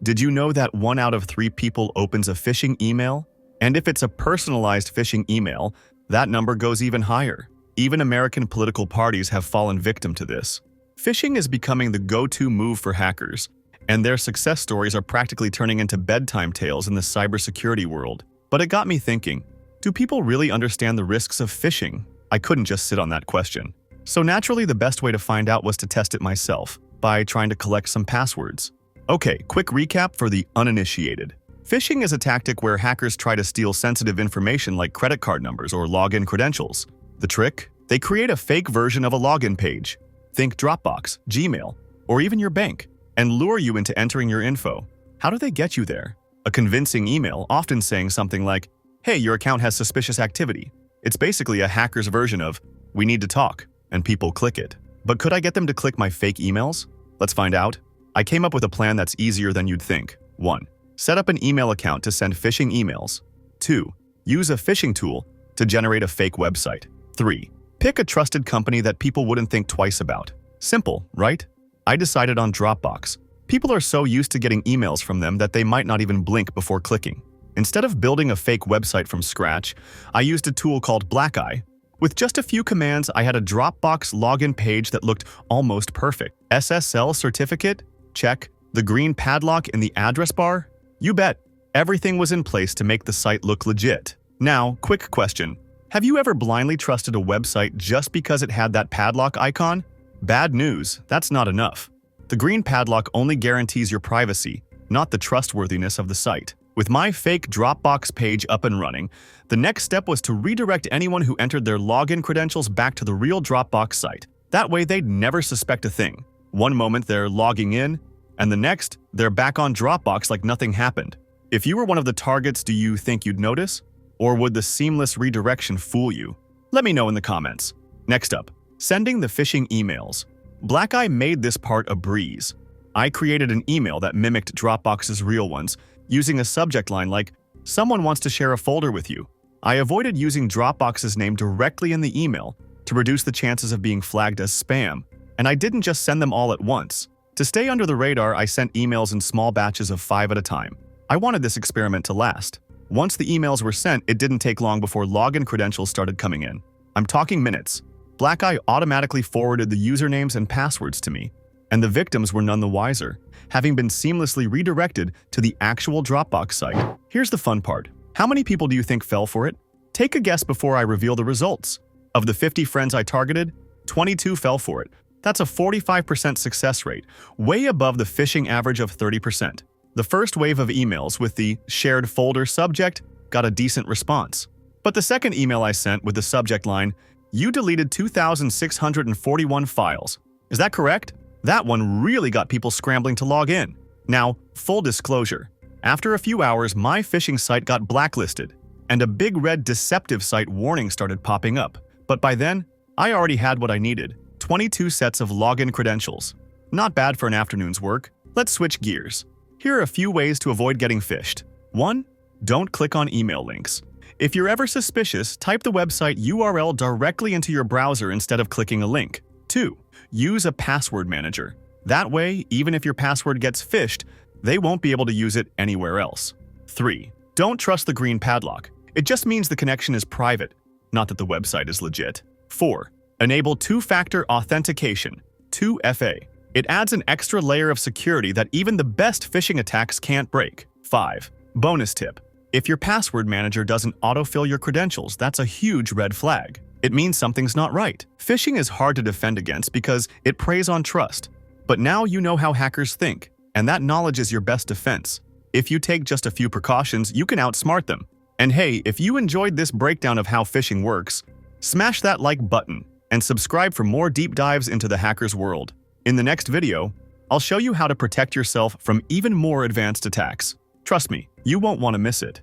Did you know that 1 out of 3 people opens a phishing email? And if it's a personalized phishing email, that number goes even higher. Even American political parties have fallen victim to this. Phishing is becoming the go-to move for hackers, and their success stories are practically turning into bedtime tales in the cybersecurity world. But it got me thinking, do people really understand the risks of phishing? I couldn't just sit on that question. So naturally, the best way to find out was to test it myself, by trying to collect some passwords. Okay, quick recap for the uninitiated. Phishing is a tactic where hackers try to steal sensitive information like credit card numbers or login credentials. The trick? They create a fake version of a login page, think Dropbox, Gmail, or even your bank, and lure you into entering your info. How do they get you there? A convincing email, often saying something like, "Hey, your account has suspicious activity." It's basically a hacker's version of, "We need to talk," and people click it. But could I get them to click my fake emails? Let's find out. I came up with a plan that's easier than you'd think. 1. Set up an email account to send phishing emails. 2. Use a phishing tool to generate a fake website. 3. Pick a trusted company that people wouldn't think twice about. Simple, right? I decided on Dropbox. People are so used to getting emails from them that they might not even blink before clicking. Instead of building a fake website from scratch, I used a tool called BlackEye. With just a few commands, I had a Dropbox login page that looked almost perfect. SSL certificate? Check. The green padlock in the address bar? You bet. Everything was in place to make the site look legit. Now, quick question. Have you ever blindly trusted a website just because it had that padlock icon? Bad news, that's not enough. The green padlock only guarantees your privacy, not the trustworthiness of the site. With my fake Dropbox page up and running, the next step was to redirect anyone who entered their login credentials back to the real Dropbox site. That way they'd never suspect a thing. One moment they're logging in, and the next, they're back on Dropbox like nothing happened. If you were one of the targets, do you think you'd notice? Or would the seamless redirection fool you? Let me know in the comments. Next up, sending the phishing emails. BlackEye made this part a breeze. I created an email that mimicked Dropbox's real ones, using a subject line like, "Someone wants to share a folder with you." I avoided using Dropbox's name directly in the email to reduce the chances of being flagged as spam, and I didn't just send them all at once. To stay under the radar, I sent emails in small batches of 5 at a time. I wanted this experiment to last. Once the emails were sent, it didn't take long before login credentials started coming in. I'm talking minutes. BlackEye automatically forwarded the usernames and passwords to me, and the victims were none the wiser, having been seamlessly redirected to the actual Dropbox site. Here's the fun part. How many people do you think fell for it? Take a guess before I reveal the results. Of the 50 friends I targeted, 22 fell for it. That's a 45% success rate, way above the phishing average of 30%. The first wave of emails with the shared folder subject got a decent response. But the second email I sent with the subject line, "You deleted 2,641 files." Is that correct? That one really got people scrambling to log in. Now, full disclosure. After a few hours, my phishing site got blacklisted, and a big red deceptive site warning started popping up. But by then, I already had what I needed. 22 sets of login credentials. Not bad for an afternoon's work. Let's switch gears. Here are a few ways to avoid getting phished. 1. Don't click on email links. If you're ever suspicious, type the website URL directly into your browser instead of clicking a link. 2. Use a password manager. That way, even if your password gets phished, they won't be able to use it anywhere else. 3. Don't trust the green padlock. It just means the connection is private, not that the website is legit. 4. Enable two-factor authentication, 2FA. It adds an extra layer of security that even the best phishing attacks can't break. 5. Bonus tip. If your password manager doesn't autofill your credentials, that's a huge red flag. It means something's not right. Phishing is hard to defend against because it preys on trust. But now you know how hackers think, and that knowledge is your best defense. If you take just a few precautions, you can outsmart them. And hey, if you enjoyed this breakdown of how phishing works, smash that like button and subscribe for more deep dives into the hacker's world. In the next video, I'll show you how to protect yourself from even more advanced attacks. Trust me, you won't want to miss it.